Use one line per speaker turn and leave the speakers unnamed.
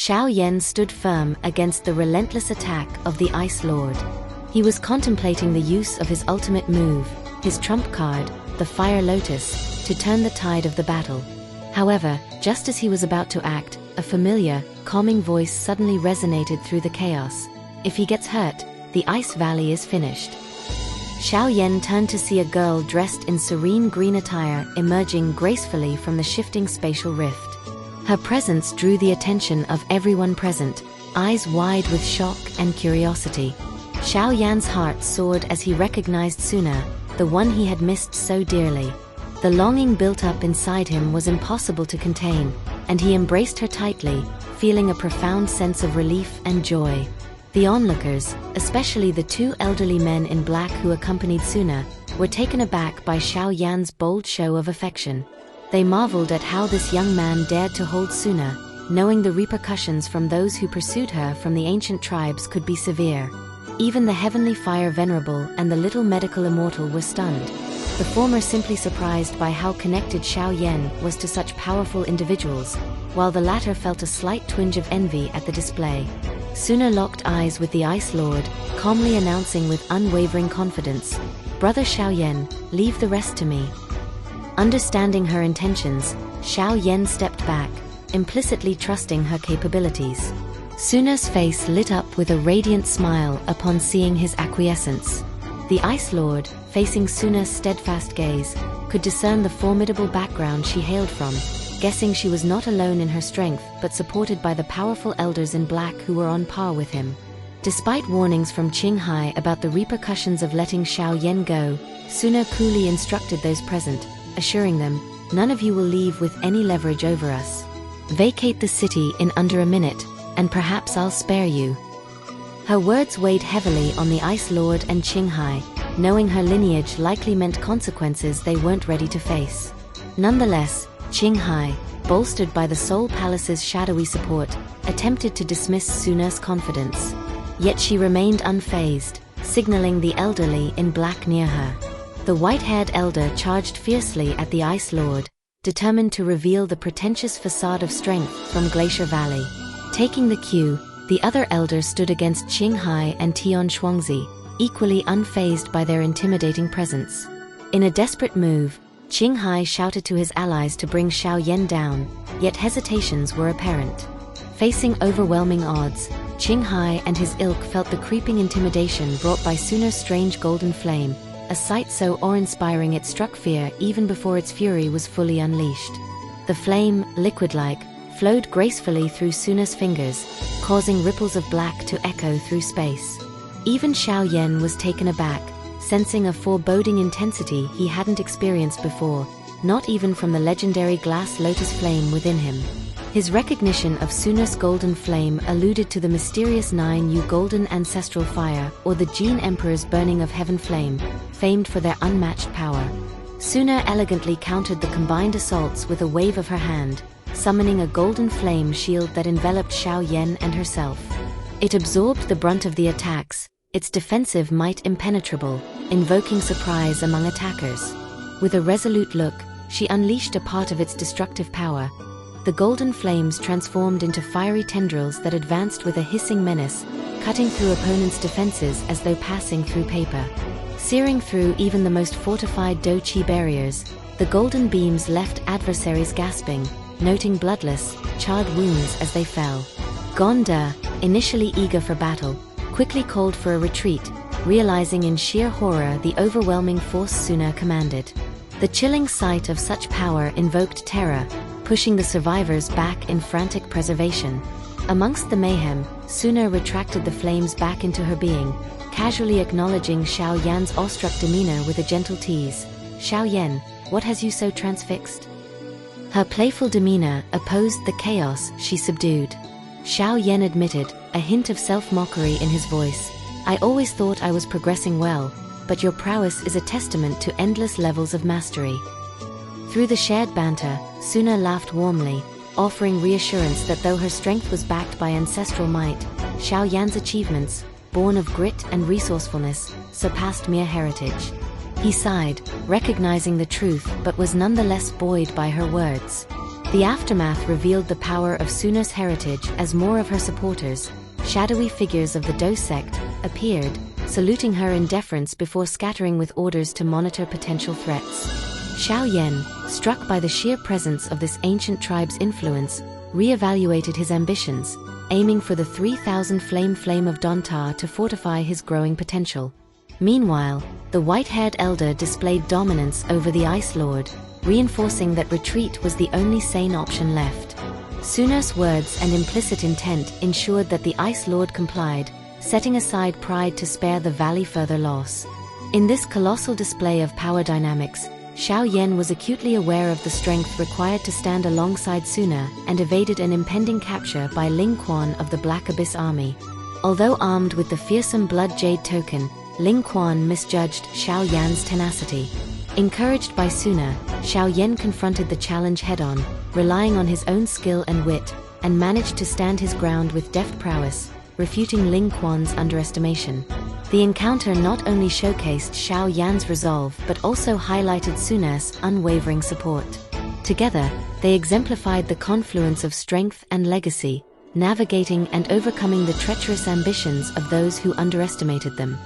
Xiao Yan stood firm against the relentless attack of the Ice Lord. He was contemplating the use of his ultimate move, his trump card, the Fire Lotus, to turn the tide of the battle. However, just as he was about to act, a familiar, calming voice suddenly resonated through the chaos. If he gets hurt, the Ice Valley is finished. Xiao Yan turned to see a girl dressed in serene green attire emerging gracefully from the shifting spatial rift. Her presence drew the attention of everyone present, eyes wide with shock and curiosity. Xiao Yan's heart soared as he recognized Xun'er, the one he had missed so dearly. The longing built up inside him was impossible to contain, and he embraced her tightly, feeling a profound sense of relief and joy. The onlookers, especially the two elderly men in black who accompanied Xun'er, were taken aback by Xiao Yan's bold show of affection. They marveled at how this young man dared to hold Xun'er, knowing the repercussions from those who pursued her from the ancient tribes could be severe. Even the heavenly fire venerable and the little medical immortal were stunned. The former simply surprised by how connected Xiao Yan was to such powerful individuals, while the latter felt a slight twinge of envy at the display. Xun'er locked eyes with the Ice Lord, calmly announcing with unwavering confidence, "Brother Xiao Yan, leave the rest to me." Understanding her intentions, Xiao Yan stepped back, implicitly trusting her capabilities. Xun'er's face lit up with a radiant smile upon seeing his acquiescence. The Ice Lord, facing Xun'er's steadfast gaze, could discern the formidable background she hailed from, guessing she was not alone in her strength but supported by the powerful elders in black who were on par with him. Despite warnings from Qinghai about the repercussions of letting Xiao Yan go, Xun'er coolly instructed those present, assuring them, "None of you will leave with any leverage over us. Vacate the city in under a minute, and perhaps I'll spare you." Her words weighed heavily on the Ice Lord and Qinghai, knowing her lineage likely meant consequences they weren't ready to face. Nonetheless, Qinghai, bolstered by the Soul Palace's shadowy support, attempted to dismiss Xun'er's confidence. Yet she remained unfazed, signaling the elderly in black near her. The white-haired elder charged fiercely at the Ice Lord, determined to reveal the pretentious facade of strength from Glacier Valley. Taking the cue, the other elders stood against Qinghai and Tian Shuangzi, equally unfazed by their intimidating presence. In a desperate move, Qinghai shouted to his allies to bring Xiao Yan down, yet hesitations were apparent. Facing overwhelming odds, Qinghai and his ilk felt the creeping intimidation brought by Xun'er's strange golden flame, a sight so awe-inspiring it struck fear even before its fury was fully unleashed. The flame, liquid-like, flowed gracefully through Xun'er's fingers, causing ripples of black to echo through space. Even Xiao Yan was taken aback, sensing a foreboding intensity he hadn't experienced before, not even from the legendary glass lotus flame within him. His recognition of Xun'er's golden flame alluded to the mysterious 9U golden ancestral fire, or the Jin Emperor's burning of heaven flame, famed for their unmatched power. Xun'er elegantly countered the combined assaults with a wave of her hand, summoning a golden flame shield that enveloped Xiao Yan and herself. It absorbed the brunt of the attacks, its defensive might impenetrable, invoking surprise among attackers. With a resolute look, she unleashed a part of its destructive power. The golden flames transformed into fiery tendrils that advanced with a hissing menace, cutting through opponents' defenses as though passing through paper. Searing through even the most fortified Do-Chi barriers, the golden beams left adversaries gasping, noting bloodless, charred wounds as they fell. Gonda, initially eager for battle, quickly called for a retreat, realizing in sheer horror the overwhelming force Xun'er commanded. The chilling sight of such power invoked terror, pushing the survivors back in frantic preservation. Amongst the mayhem, Xun'er retracted the flames back into her being, casually acknowledging Xiao Yan's awestruck demeanor with a gentle tease. "Xiao Yan, what has you so transfixed?" Her playful demeanor opposed the chaos she subdued. Xiao Yan admitted, a hint of self-mockery in his voice, "I always thought I was progressing well, but your prowess is a testament to endless levels of mastery." Through the shared banter, Xun'er laughed warmly, offering reassurance that though her strength was backed by ancestral might, Xiao Yan's achievements, born of grit and resourcefulness, surpassed mere heritage. He sighed, recognizing the truth but was nonetheless buoyed by her words. The aftermath revealed the power of Xun'er's heritage as more of her supporters, shadowy figures of the Do sect, appeared, saluting her in deference before scattering with orders to monitor potential threats. Xiao Yan, struck by the sheer presence of this ancient tribe's influence, re-evaluated his ambitions, aiming for the 3,000 flame of Daunting to fortify his growing potential. Meanwhile, the white-haired elder displayed dominance over the Ice Lord, reinforcing that retreat was the only sane option left. Xun'er's words and implicit intent ensured that the Ice Lord complied, setting aside pride to spare the valley further loss. In this colossal display of power dynamics, Xiao Yan was acutely aware of the strength required to stand alongside Xun'er and evaded an impending capture by Ling Quan of the Black Abyss army. Although armed with the fearsome Blood Jade token, Ling Quan misjudged Xiao Yan's tenacity. Encouraged by Xun'er, Xiao Yan confronted the challenge head-on, relying on his own skill and wit, and managed to stand his ground with deft prowess, refuting Ling Quan's underestimation. The encounter not only showcased Xiao Yan's resolve but also highlighted Xun'er's unwavering support. Together, they exemplified the confluence of strength and legacy, navigating and overcoming the treacherous ambitions of those who underestimated them.